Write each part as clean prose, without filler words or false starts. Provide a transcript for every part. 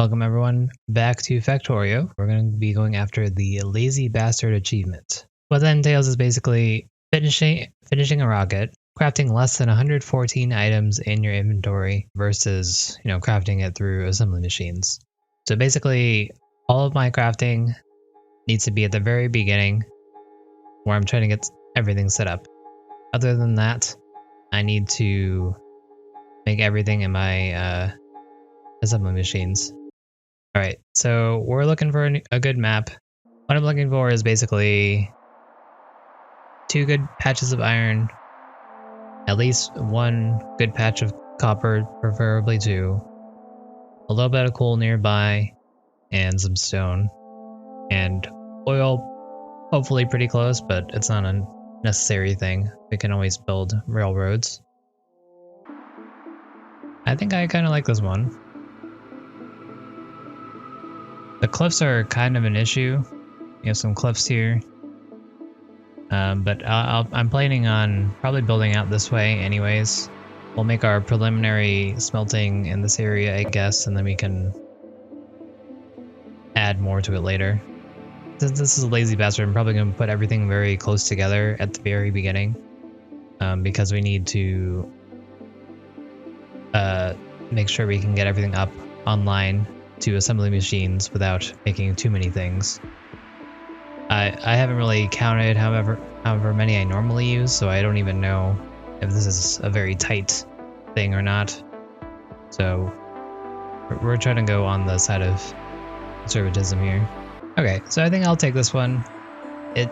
Welcome everyone back to Factorio. We're going to be going after the Lazy Bastard achievement. What that entails is basically finishing a rocket, crafting less than 114 items in your inventory versus, crafting it through assembly machines. So basically, all of my crafting needs to be at the very beginning where I'm trying to get everything set up. Other than that, I need to make everything in my assembly machines. Alright, so we're looking for a good map. What I'm looking for is basically 2 good patches of iron, at least 1 good patch of copper, preferably 2, a little bit of coal nearby, and some stone. And oil, hopefully pretty close, but it's not a necessary thing. We can always build railroads. I think I kind of like this one. The cliffs are kind of an issue. You have some cliffs here. But I'm planning on probably building out this way anyways. We'll make our preliminary smelting in this area, I guess, and then we can add more to it later. Since this is a lazy bastard, I'm probably going to put everything very close together at the very beginning. Because we need to make sure we can get everything up online to assembly machines without making too many things. I haven't really counted however many I normally use, so I don't even know if this is a very tight thing or not. So we're trying to go on the side of conservatism here. Okay, so I think I'll take this one. It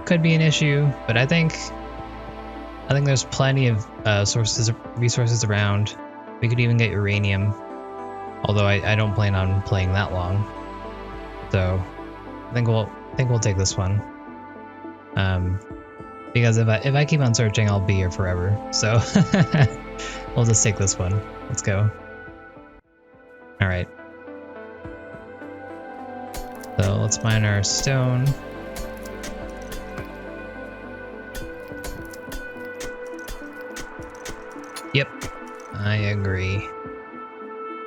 could be an issue, but I think there's plenty of resources around. We could even get uranium, although I don't plan on playing that long. So I think we'll take this one. Because if I keep on searching, I'll be here forever. So we'll just take this one. Let's go. All right. So let's mine our stone. Yep, I agree.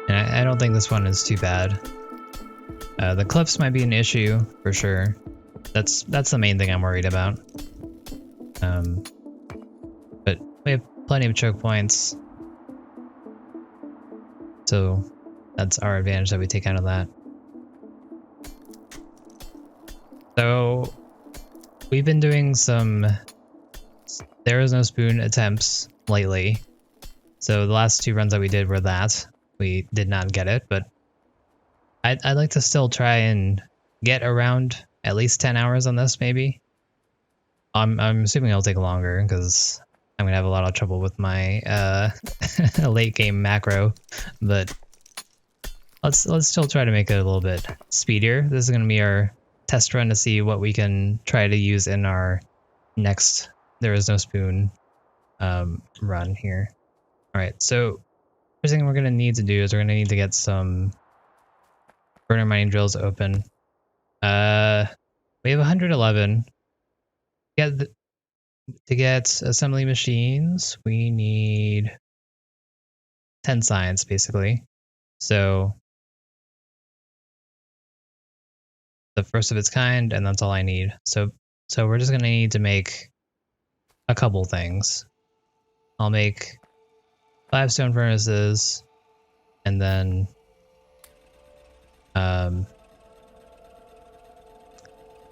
And I don't think this one is too bad. The cliffs might be an issue for sure. That's the main thing I'm worried about. But we have plenty of choke points, so that's our advantage that we take out of that. So we've been doing some there is no spoon attempts lately. So the last 2 runs that we did were that. We did not get it, but I'd like to still try and get around at least 10 hours on this, maybe. I'm assuming it'll take longer because I'm gonna have a lot of trouble with my late game macro, but let's still try to make it a little bit speedier. This is gonna be our test run to see what we can try to use in our next There Is No Spoon run here. All right, so first thing we're gonna need to do is we're gonna need to get some burner mining drills open. We have 111. To get assembly machines, we need 10 science, basically. So the first of its kind, and that's all I need. So we're just gonna need to make a couple things. I'll make 5 stone furnaces, and then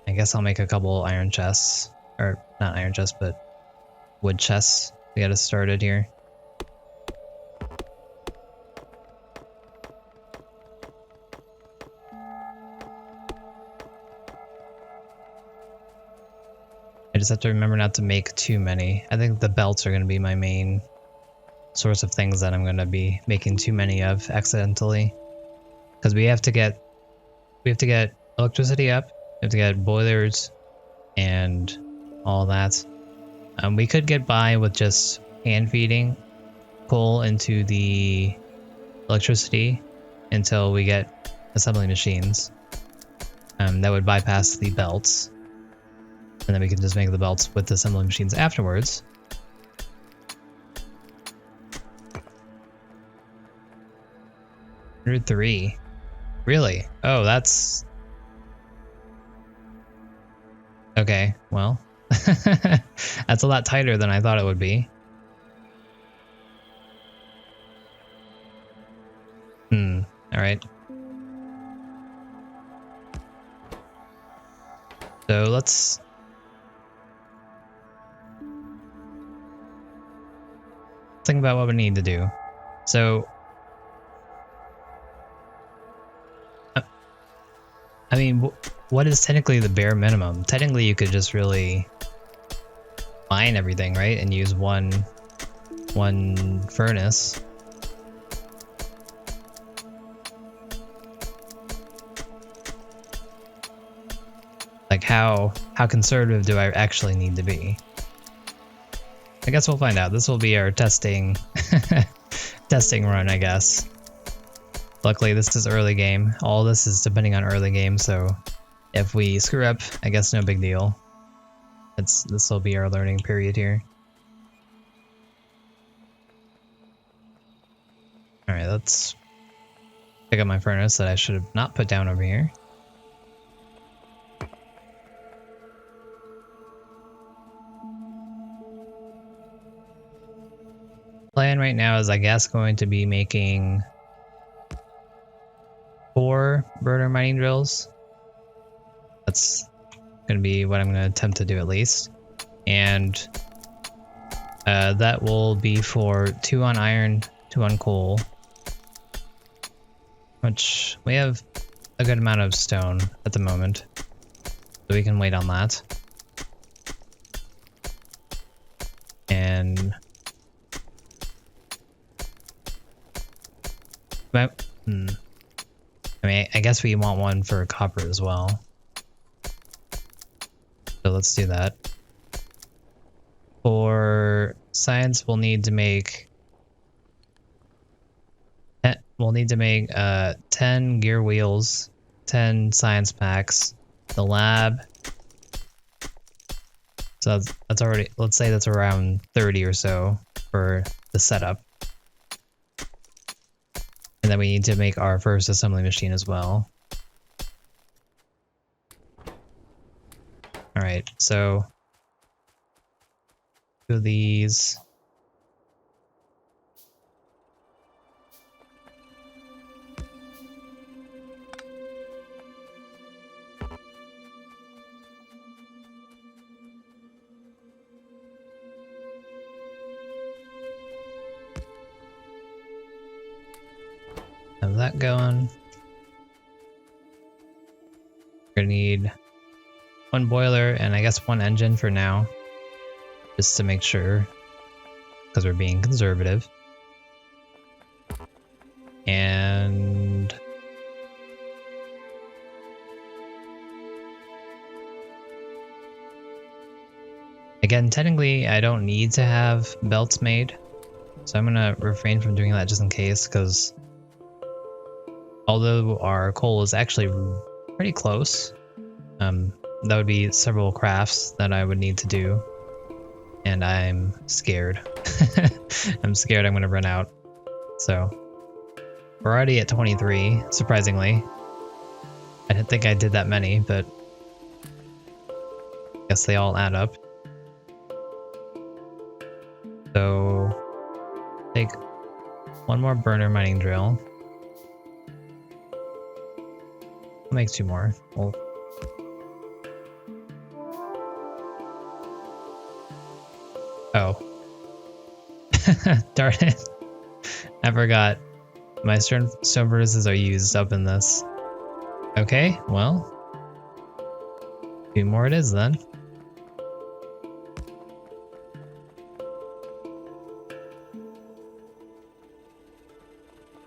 I guess I'll make a couple iron chests. Or not iron chests, but wood chests to get us started here. I just have to remember not to make too many. I think the belts are going to be my main source of things that I'm going to be making too many of accidentally. Because we have to get electricity up, we have to get boilers and all that. We could get by with just hand feeding coal into the electricity until we get assembly machines. That would bypass the belts, and then we can just make the belts with the assembly machines afterwards. 103. Really? Oh, that's... Okay, well. That's a lot tighter than I thought it would be. Alright. So let's think about what we need to do. So, I mean, what is technically the bare minimum? Technically, you could just really mine everything, right? And use one furnace. Like how conservative do I actually need to be? I guess we'll find out. This will be our testing testing run, I guess. Luckily, this is early game. All this is depending on early game, so if we screw up, I guess no big deal. This will be our learning period here. All right, let's pick up my furnace that I should have not put down over here. Plan right now is, I guess, going to be making 4 burner mining drills. That's going to be what I'm going to attempt to do at least. And that will be for 2 on iron, 2 on coal. Which we have a good amount of stone at the moment. So we can wait on that. And... But, I mean, I guess we want one for copper as well. So let's do that. For science, we'll need to make 10 gear wheels, 10 science packs, the lab. So that's already, let's say that's around 30 or so for the setup. And then we need to make our first assembly machine as well. Alright, so 2 of these. Have that going. We're gonna need 1 boiler and I guess 1 engine for now, just to make sure, because we're being conservative. And again, technically I don't need to have belts made, so I'm gonna refrain from doing that just in case, because although our coal is actually pretty close, that would be several crafts that I would need to do, and I'm scared. I'm scared I'm going to run out. So we're already at 23, surprisingly. I didn't think I did that many, but I guess they all add up. So take 1 more burner mining drill. I'll make 2 more. Oh. Darn it. I forgot. My stone furnaces are used up in this. Okay, well. 2 more it is then.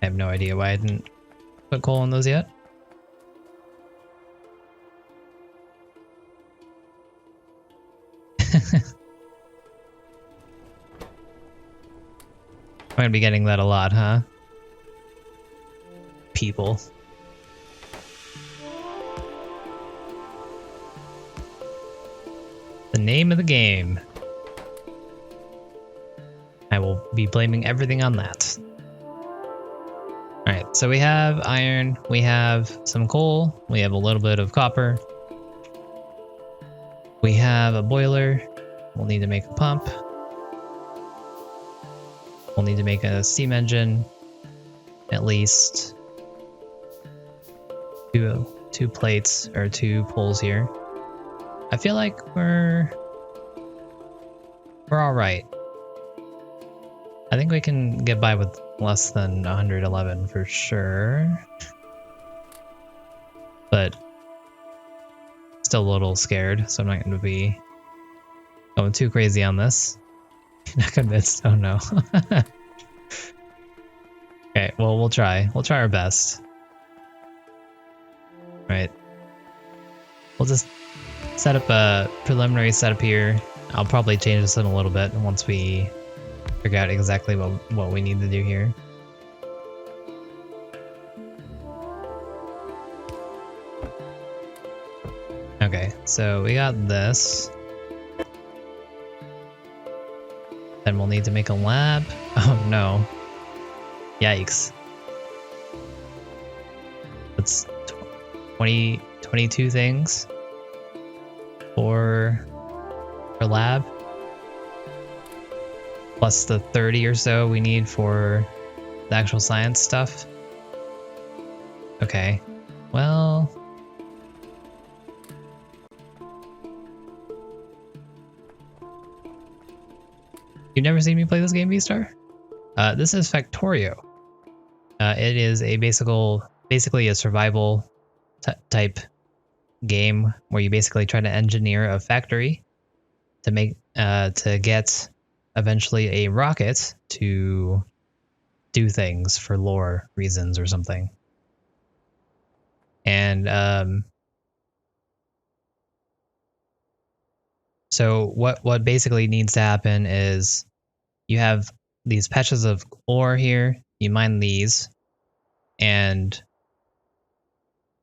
I have no idea why I didn't put coal in those yet. I'm gonna be getting that a lot, huh? People. The name of the game. I will be blaming everything on that. Alright, so we have iron, we have some coal, we have a little bit of copper. We have a boiler. We'll need to make a pump. We'll need to make a steam engine. At least two plates or 2 poles here. I feel like we're all right. I think we can get by with less than 111 for sure. But still a little scared, so I'm not going to be going too crazy on this. Not convinced. Oh no. Okay, well, we'll try. We'll try our best. Right. We'll just set up a preliminary setup here. I'll probably change this in a little bit once we figure out exactly what we need to do here. Okay, so we got this. Then we'll need to make a lab. Oh no. Yikes. That's 22 things for lab. Plus the 30 or so we need for the actual science stuff. Okay, well... You've never seen me play this game, V-Star? This is Factorio. It is a basically a survival type game where you basically try to engineer a factory to make to get eventually a rocket to do things for lore reasons or something. And so what basically needs to happen is you have these patches of ore here, you mine these, and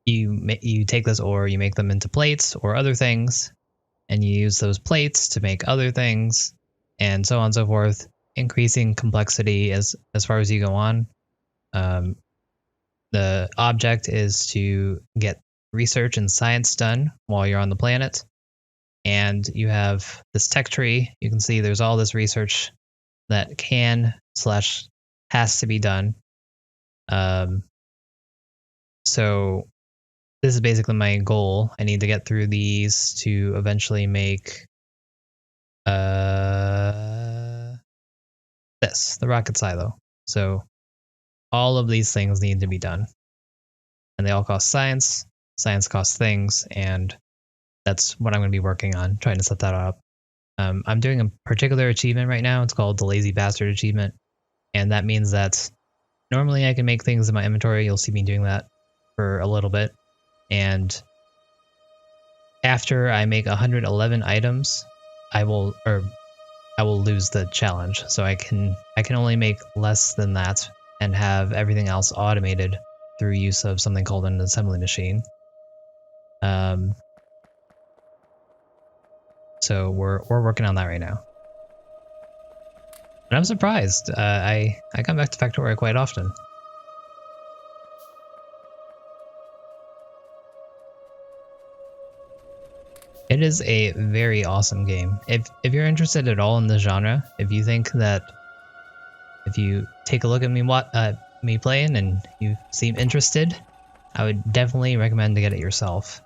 you take this ore, you make them into plates or other things, and you use those plates to make other things, and so on and so forth, increasing complexity as far as you go on. The object is to get research and science done while you're on the planet, and you have this tech tree. You can see there's all this research that has to be done. So this is basically my goal. I need to get through these to eventually make this, the rocket silo. So all of these things need to be done. And they all cost science. Science costs things, and that's what I'm going to be working on, trying to set that up. I'm doing a particular achievement right now. It's called the Lazy Bastard achievement. And that means that normally I can make things in my inventory. You'll see me doing that for a little bit. And after I make 111 items, I will lose the challenge. So I can only make less than that and have everything else automated through use of something called an assembly machine. So we're working on that right now. And I'm surprised. I come back to Factorio quite often. It is a very awesome game. If you're interested at all in the genre, if you think that if you take a look at me playing and you seem interested, I would definitely recommend to get it yourself.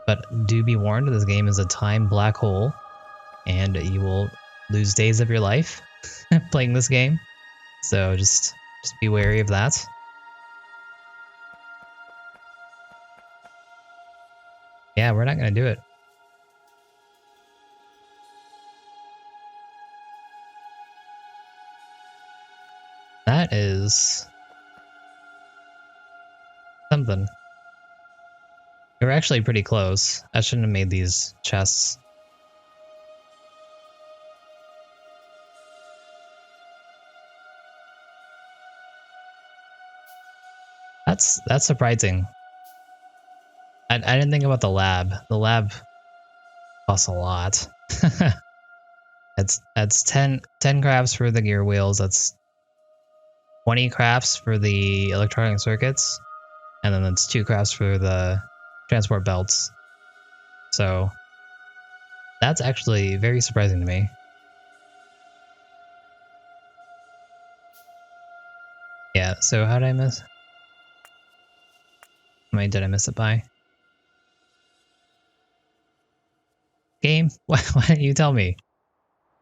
But do be warned, this game is a time black hole, and you will lose days of your life playing this game. So just be wary of that. Yeah, we're not gonna do it. That is something. We're actually pretty close. I shouldn't have made these chests. That's surprising. I didn't think about the lab. The lab costs a lot. That's 10 crafts for the gear wheels. That's 20 crafts for the electronic circuits, and then it's 2 crafts for the transport belts. So that's actually very surprising to me. Yeah, so how did I miss? How many did I miss it by? Game? Why didn't you tell me?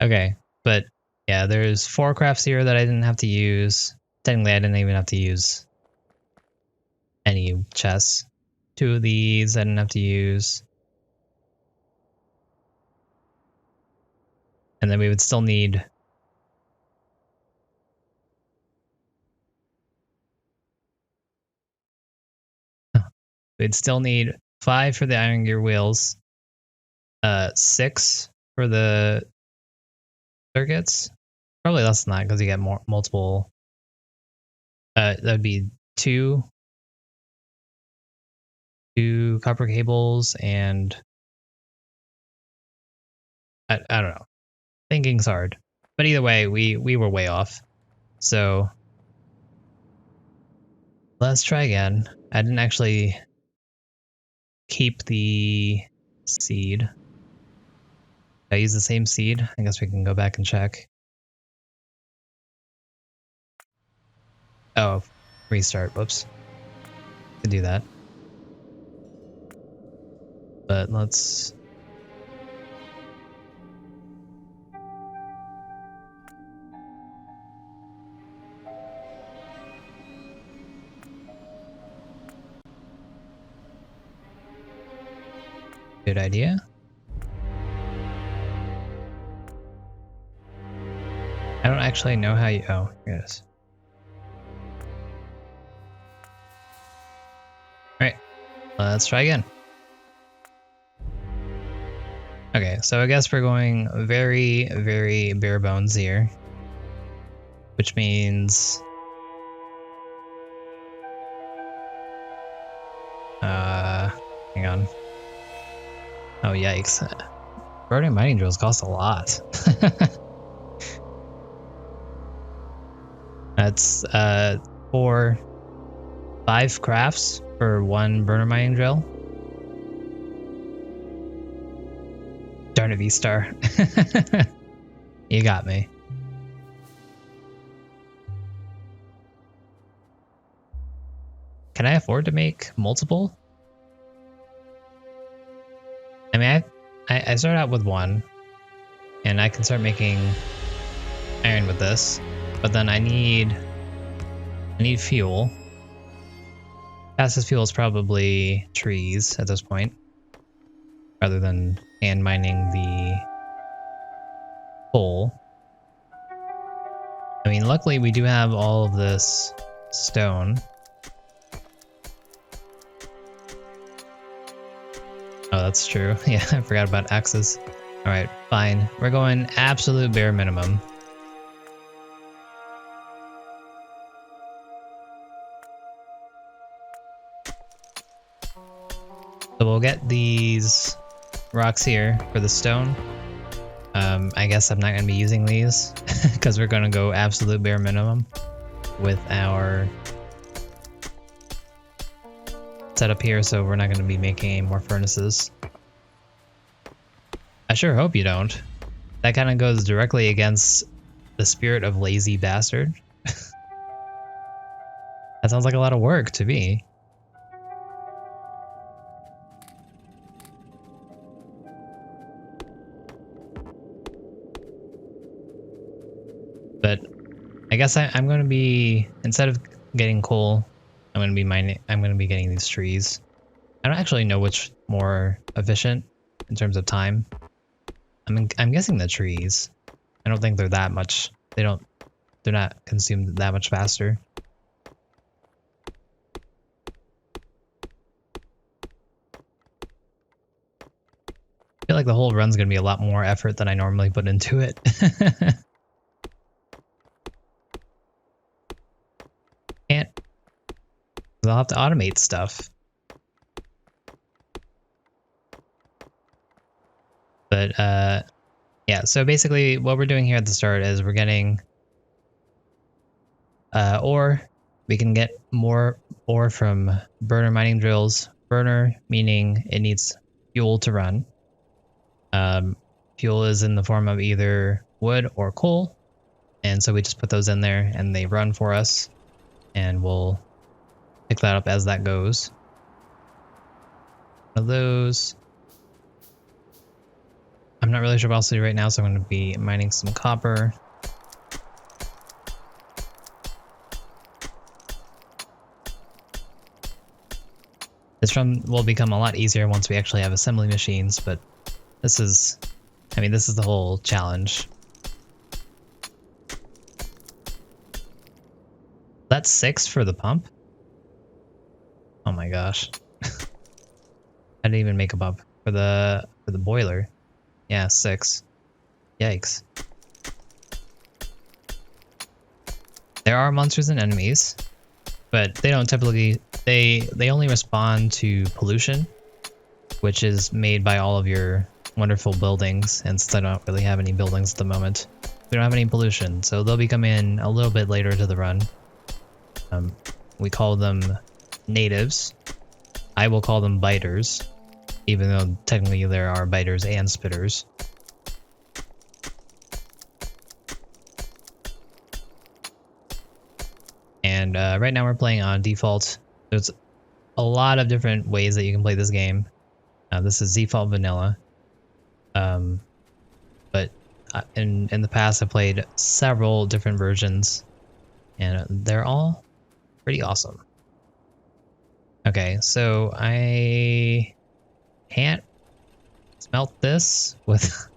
Okay, but yeah, there's 4 crafts here that I didn't have to use. Technically, I didn't even have to use any chests. 2 of these I didn't have to use. And then we would still need... We'd still need 5 for the iron gear wheels. 6 for the circuits. Probably less than that because you get multiple. That'd be two copper cables and I don't know. Thinking's hard, but either way, we were way off. So let's try again. I didn't actually keep the seed. Did I use the same seed? I guess we can go back and check. Oh, restart. Whoops. Could do that. But let's... Good idea. I don't actually know how you... Oh, here it is. Alright, let's try again. Okay, so I guess we're going very, very bare bones here. Which means... hang on. Oh, yikes. Burning mining drills cost a lot. That's, 5 crafts for 1 burner mining drill. Darn it, V-Star. You got me. Can I afford to make multiple? I mean, I start out with 1, and I can start making iron with this, but then I need fuel. Fastest fuel is probably trees at this point, rather than hand mining the coal. I mean, luckily we do have all of this stone. Oh, that's true. Yeah, I forgot about axes. Alright, fine. We're going absolute bare minimum. So we'll get these rocks here for the stone. I guess I'm not going to be using these because we're going to go absolute bare minimum with our setup here, so we're not going to be making any more furnaces. I sure hope you don't. That kind of goes directly against the spirit of lazy bastard. That sounds like a lot of work to me. But I guess I'm going to be, instead of getting coal, I'm going to be getting these trees. I don't actually know which more efficient in terms of time. I'm guessing the trees. I don't think they're that much. They're not consumed that much faster. I feel like the whole run's going to be a lot more effort than I normally put into it. Can't. I'll have to automate stuff. But, yeah, so basically what we're doing here at the start is we're getting Or we can get more ore from burner mining drills. Burner meaning it needs fuel to run. Fuel is in the form of either wood or coal. And so we just put those in there and they run for us. And we'll pick that up as that goes. One of those. I'm not really sure what else to do right now, so I'm going to be mining some copper. This run will become a lot easier once we actually have assembly machines, but this is the whole challenge. That's 6 for the pump? Oh my gosh. I didn't even make a pump for the boiler. Yeah, 6. Yikes. There are monsters and enemies, but they don't typically they only respond to pollution, which is made by all of your wonderful buildings, and since I don't really have any buildings at the moment, we don't have any pollution, so they'll be coming in a little bit later to the run. We call them natives. I will call them biters, even though technically there are biters and spitters. And right now we're playing on default. There's a lot of different ways that you can play this game. This is default vanilla. But in the past I've played several different versions, and they're all pretty awesome. Okay, so I can't smelt this with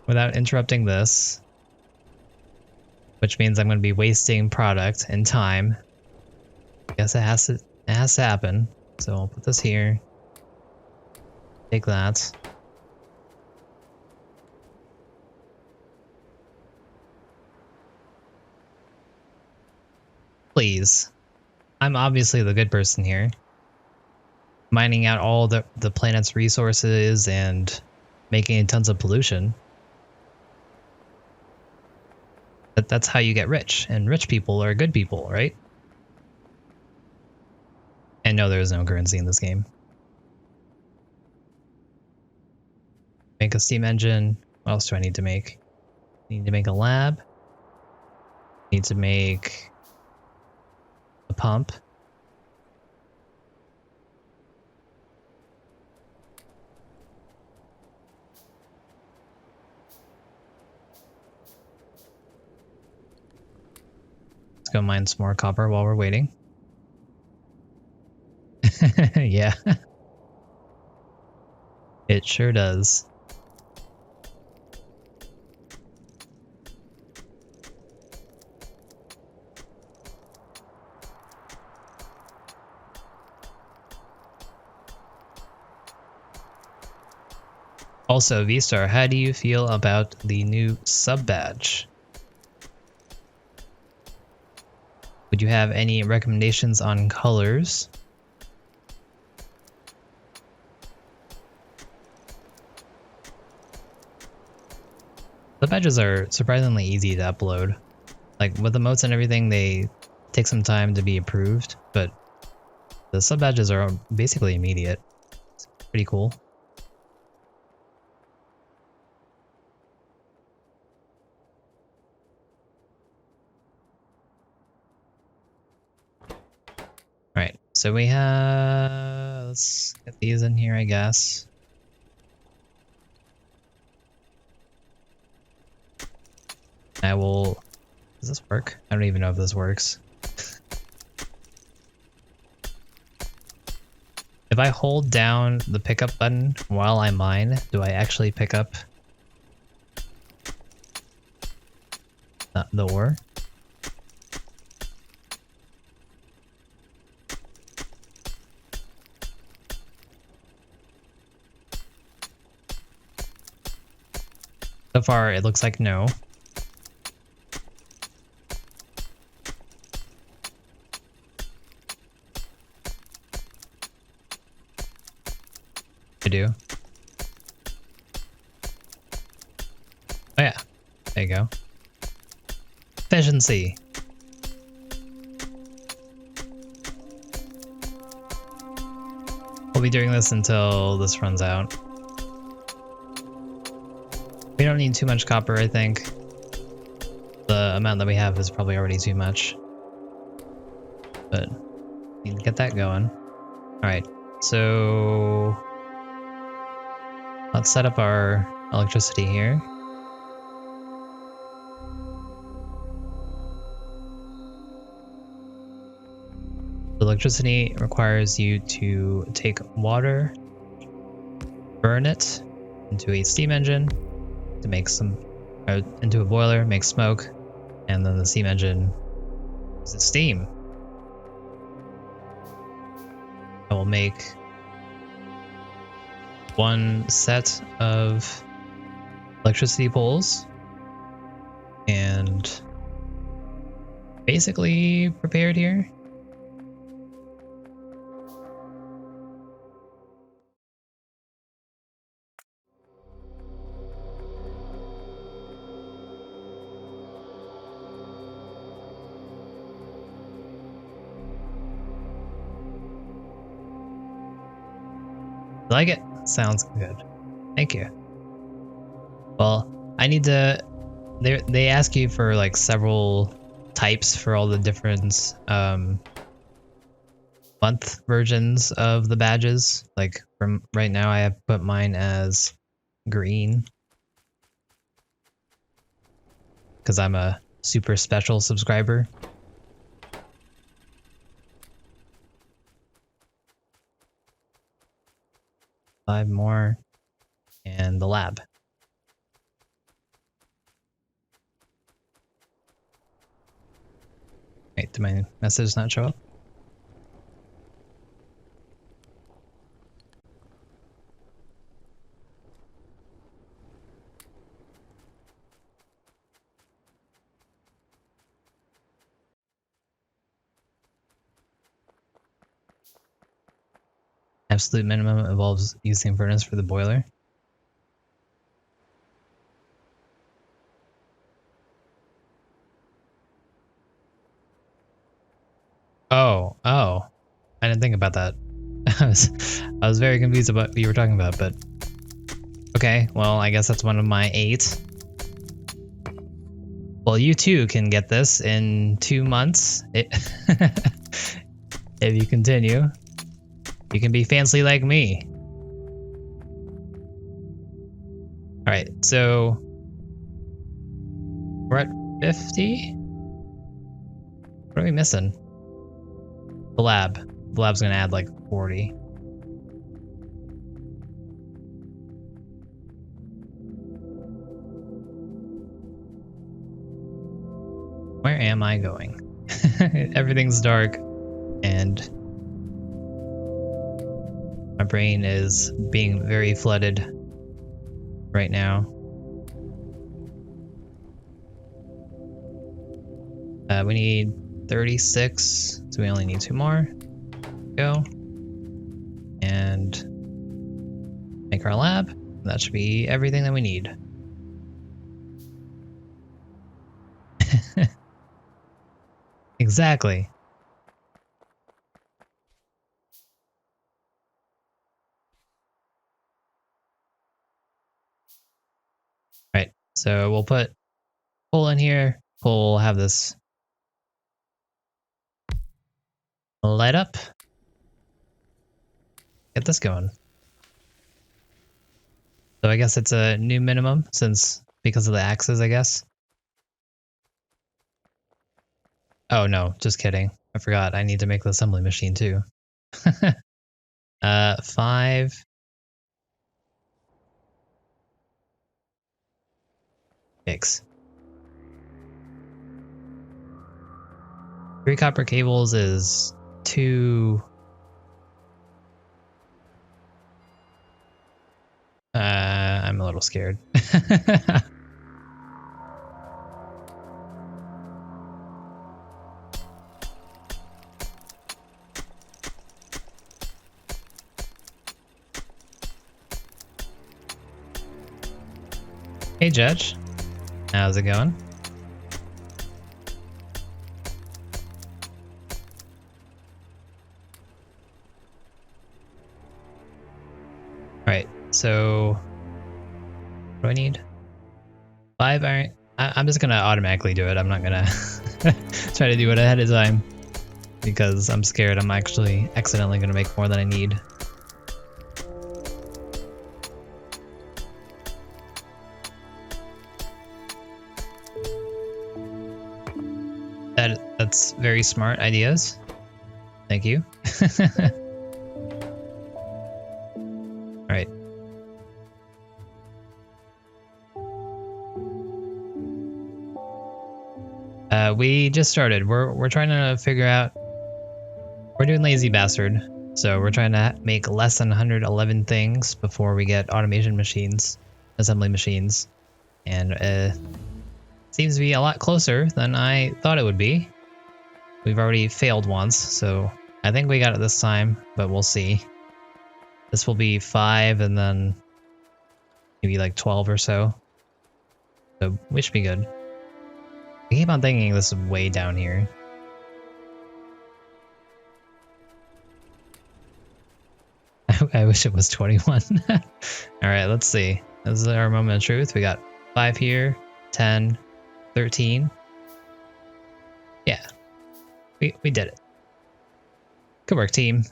without interrupting this, which means I'm going to be wasting product and time. I guess it has to happen. So I'll put this here. Take that. Please. I'm obviously the good person here. Mining out all the planet's resources and making tons of pollution. But that's how you get rich, and rich people are good people, right? And no, there is no currency in this game. Make a steam engine. What else do I need to make? I need to make a lab. Need to make a pump. Let's go mine some more copper while we're waiting. Yeah. It sure does. Also, V-Star, how do you feel about the new sub-badge? Would you have any recommendations on colors? The badges are surprisingly easy to upload. Like, with the emotes and everything, they take some time to be approved, but the sub-badges are basically immediate. It's pretty cool. Alright, so we have... let's get these in here, I guess. I will... does this work? I don't even know if this works. If I hold down the pickup button while I mine, do I actually pick up the ore? So far, it looks like no. I do. Oh yeah, there you go. Efficiency. We'll be doing this until this runs out. We don't need too much copper, I think. The amount that we have is probably already too much. But we need to get that going. Alright, so let's set up our electricity here. Electricity requires you to take water, burn it into a steam engine to make some, into a boiler, make smoke, and then the steam engine uses steam. I will make one set of electricity poles and basically prepared here. Like it? Sounds good. Thank you. Well, I need to... They ask you for like several types for all the different month versions of the badges. Like from right now I have put mine as green because I'm a super special subscriber. Five more, and the lab. Wait, did my message not show up? Absolute minimum involves using furnace for the boiler. Oh, I didn't think about that. I was very confused about what you were talking about, but okay, well, I guess that's one of my 8. Well, you too can get this in 2 months. If you continue. You can be fancy like me. Alright, so we're at 50? What are we missing? The lab. The lab's gonna add like 40. Where am I going? Everything's dark and my brain is being very flooded right now. We need 36, so we only need 2 more. Go. And make our lab. That should be everything that we need. Exactly. Right, so we'll put coal in here. Coal will have this light up. Get this going. So I guess it's a new minimum because of the axes, I guess. Oh no, just kidding. I forgot. I need to make the assembly machine too. 5. 6. 3 copper cables is 2. I'm a little scared. Hey, Judge. How's it going? so what do I need? 5 iron. I'm just gonna automatically do it. I'm not gonna try to do it ahead of time because I'm scared I'm actually accidentally gonna make more than I need. That's very smart ideas. Thank you. Alright. We just started. We're trying to figure out. We're doing lazy bastard, so we're trying to make less than 111 things before we get automation machines, assembly machines, and seems to be a lot closer than I thought it would be. We've already failed once, so I think we got it this time, but we'll see. This will be 5 and then maybe like 12 or so. So we should be good. I keep on thinking this is way down here. I wish it was 21. Alright, let's see. This is our moment of truth. We got 5 here, 10, 13. Yeah. We did it. Good work, team.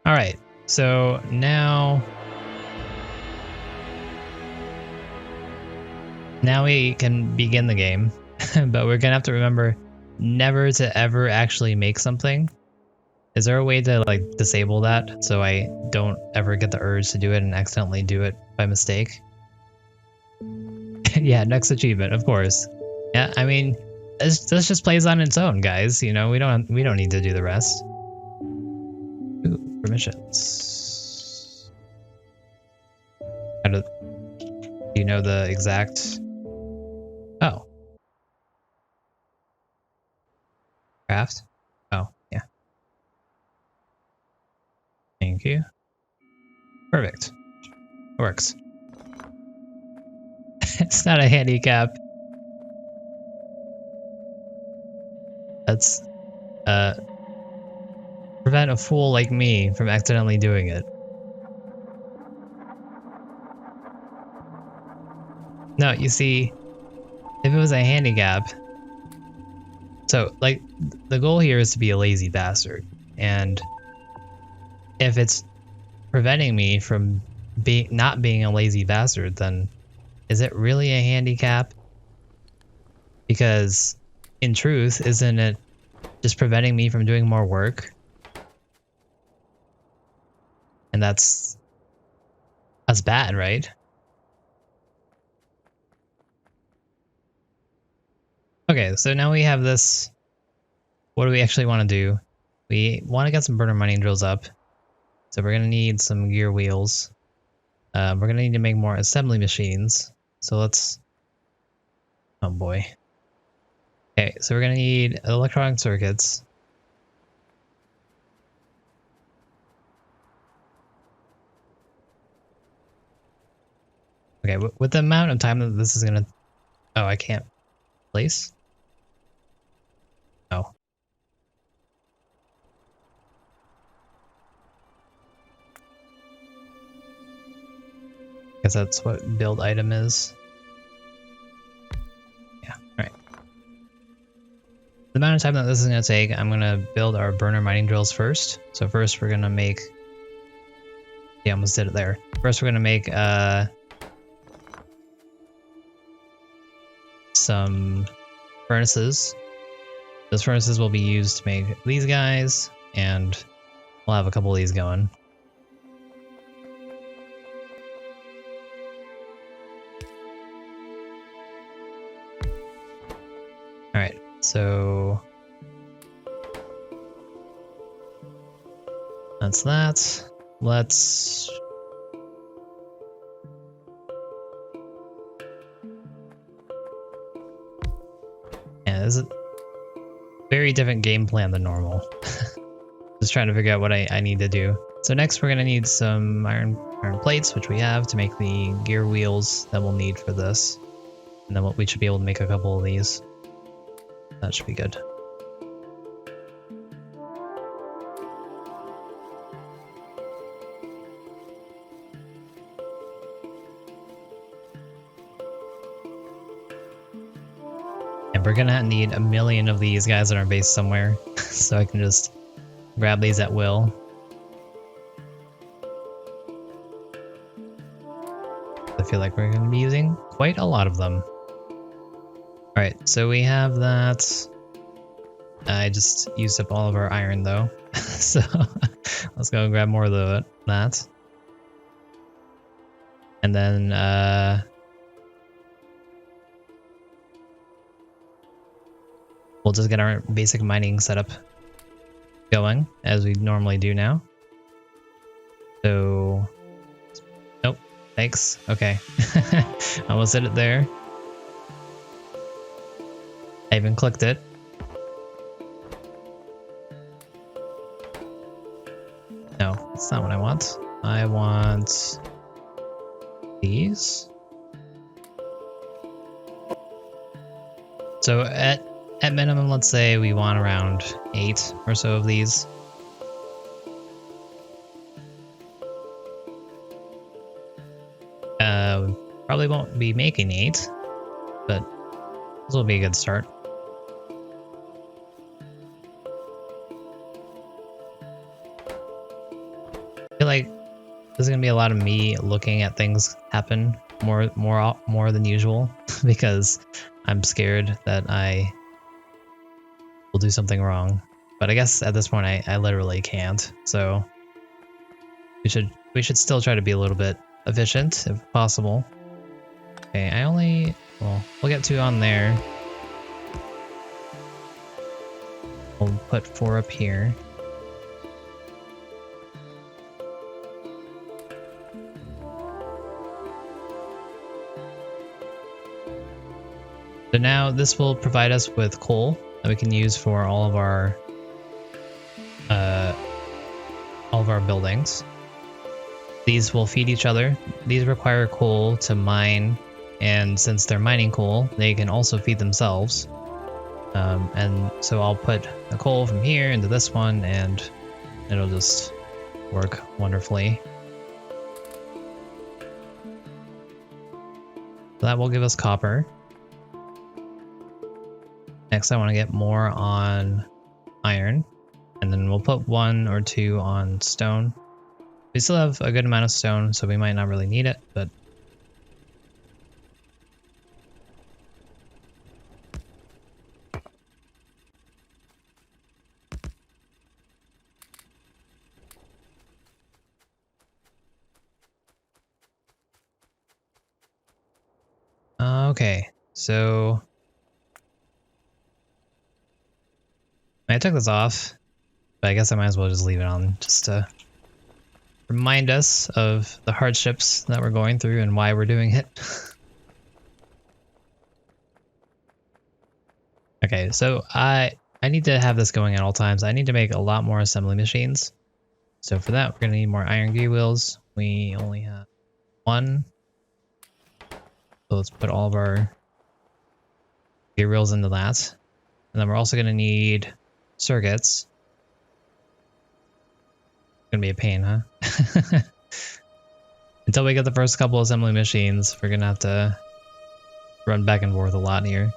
Alright, so now we can begin the game, but we're gonna have to remember never to ever actually make something. Is there a way to like disable that so I don't ever get the urge to do it and accidentally do it by mistake? Yeah, next achievement, of course. Yeah, I mean, this just plays on its own, guys. You know, we don't need to do the rest. Ooh, permissions. Do you know the exact? Oh. Craft? Oh, yeah. Thank you. Perfect. It works. It's not a handicap. That's prevent a fool like me from accidentally doing it. No, you see, if it was a handicap, so like the goal here is to be a lazy bastard, and if it's preventing me from not being a lazy bastard, then is it really a handicap? Because in truth, isn't it just preventing me from doing more work? And that's bad, right? Okay, so now we have this. What do we actually want to do? We want to get some burner mining drills up. So we're going to need some gear wheels. We're going to need to make more assembly machines. So let's... Oh boy. Okay, so we're going to need electronic circuits. Okay, with the amount of time that this is going to... Oh, I can't place? Oh. Guess that's what build item is. Yeah, alright. The amount of time that this is going to take, I'm going to build our burner mining drills first. So first we're going to make... Yeah, almost did it there. First we're going to make some furnaces. Those furnaces will be used to make these guys, and we'll have a couple of these going. Alright, so that's that. Let's... Yeah, this is a very different game plan than normal. Just trying to figure out what I need to do. So next we're going to need some iron plates, which we have, to make the gear wheels that we'll need for this. And then we should be able to make a couple of these. That should be good. gonna need a million of these guys in our base somewhere, so I can just grab these at will. I feel like we're gonna be using quite a lot of them. Alright, so we have that. I just used up all of our iron though, so let's go grab more of that. And then, we'll just get our basic mining setup going, as we normally do now. So, nope, thanks, okay. Almost did it there. I even clicked it. No, that's not what I want. I want these. So at minimum, let's say we want around 8 or so of these. Probably won't be making 8, but this will be a good start. I feel like there's gonna be a lot of me looking at things happen more than usual because I'm scared that I will do something wrong. But I guess at this point I literally can't. So we should still try to be a little bit efficient if possible. Okay, well, we'll get 2 on there. We'll put 4 up here. So now this will provide us with coal that we can use for all of our buildings. These will feed each other. These require coal to mine, and since they're mining coal, they can also feed themselves. And so I'll put the coal from here into this one, and it'll just work wonderfully. So that will give us copper. Next, I want to get more on iron, and then we'll put 1 or 2 on stone. We still have a good amount of stone, so we might not really need it, but okay, so I took this off, but I guess I might as well just leave it on just to remind us of the hardships that we're going through and why we're doing it. Okay, so I need to have this going at all times. I need to make a lot more assembly machines. So for that, we're going to need more iron gear wheels. We only have 1. So let's put all of our gear wheels into that. And then we're also going to need circuits. Gonna be a pain, huh? Until we get the first couple assembly machines, we're gonna have to run back and forth a lot here.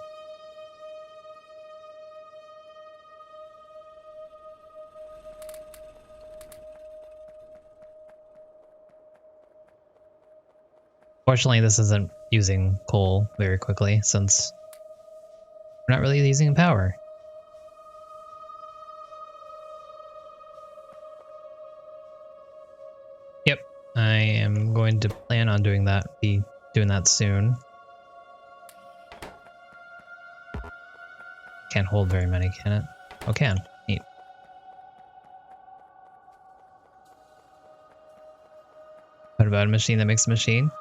Fortunately, this isn't using coal very quickly since we're not really using power. Yep, I am going to plan on doing that soon. Can't hold very many, can it? Oh, can. Neat. What about a machine that makes a machine?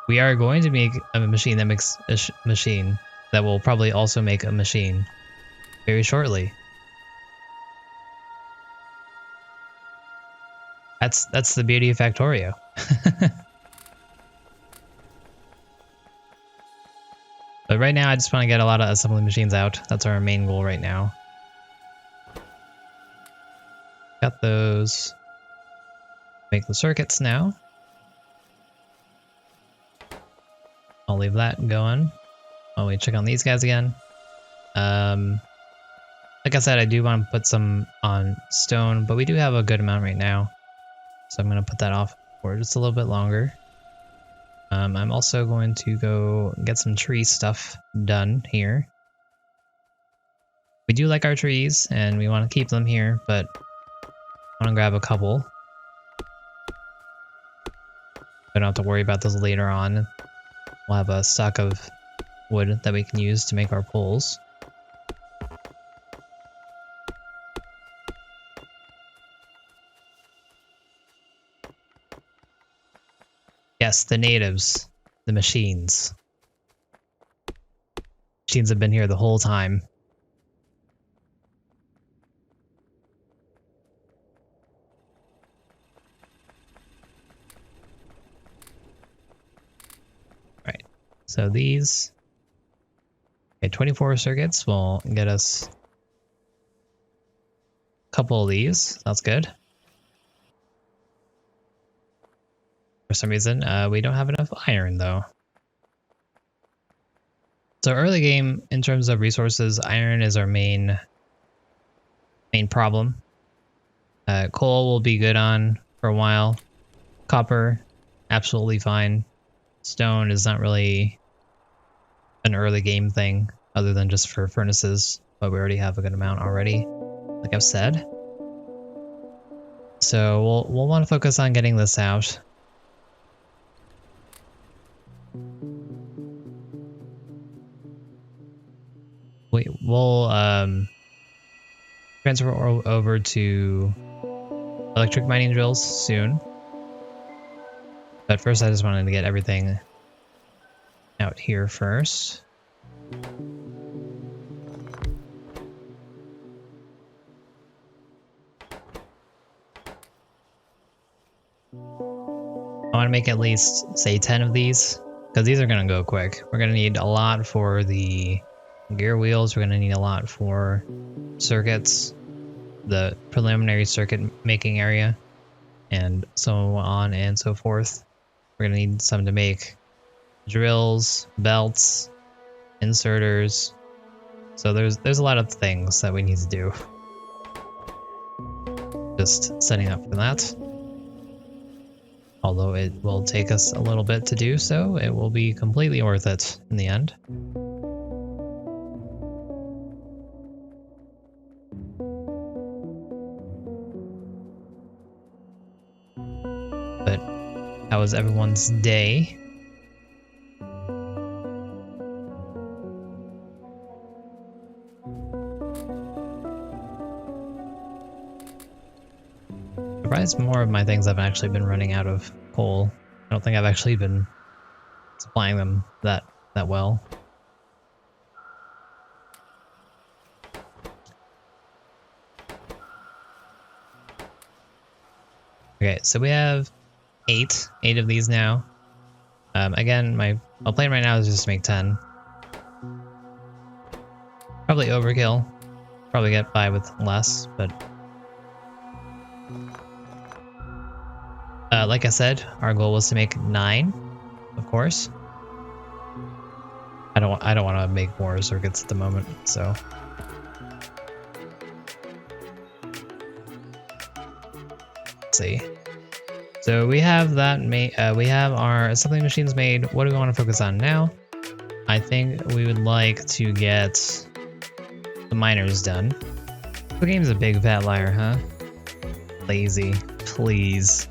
We are going to make a machine that makes a machine that will probably also make a machine very shortly. That's the beauty of Factorio. But right now I just want to get a lot of assembly machines out. That's our main goal right now. Got those. Make the circuits now. I'll leave that going while we check on these guys again. Like I said, I do want to put some on stone, but we do have a good amount right now. So I'm going to put that off for just a little bit longer. I'm also going to go get some tree stuff done here. We do like our trees, and we want to keep them here, but I want to grab a couple. I don't have to worry about those later on. We'll have a stock of wood that we can use to make our poles. Yes, the natives. The machines. Machines have been here the whole time. Right. So these... Okay, 24 circuits will get us a couple of these. That's good. For some reason, we don't have enough iron, though. So early game, in terms of resources, iron is our main problem. Coal will be good on for a while. Copper, absolutely fine. Stone is not really an early game thing, other than just for furnaces, but we already have a good amount already, like I've said. So we'll want to focus on getting this out. We'll transfer over to electric mining drills soon. But first I just wanted to get everything out here first. I want to make at least, say, 10 of these, because these are going to go quick. We're going to need a lot for the gear wheels, we're going to need a lot for circuits, the preliminary circuit making area, and so on and so forth. We're going to need some to make drills, belts, inserters. So there's a lot of things that we need to do. Just setting up for that. Although it will take us a little bit to do so, it will be completely worth it in the end. But how was everyone's day? Surprised more of my things have actually been running out of coal. I don't think I've actually been supplying them that well. Okay, so we have eight of these now. Again, my plan right now is just to make 10. Probably overkill. Probably get by with less, but like I said, our goal was to make 9, of course. I don't want to make more circuits at the moment, so. Let's see. So we have that we have our assembly machines made. What do we want to focus on now? I think we would like to get the miners done. The game's a big fat liar, huh? Lazy, please.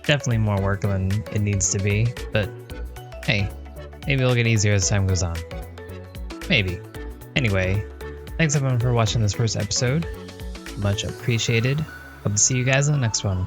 Definitely more work than it needs to be, but hey, maybe it'll get easier as time goes on. Maybe. Anyway, thanks everyone for watching this first episode. Much appreciated. Hope to see you guys in the next one.